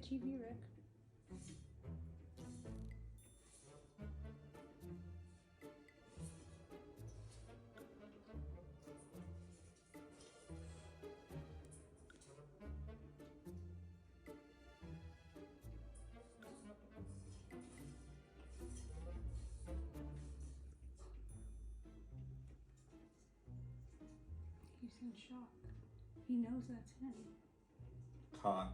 TV, Rick. He's in shock. He knows that's him. Caught.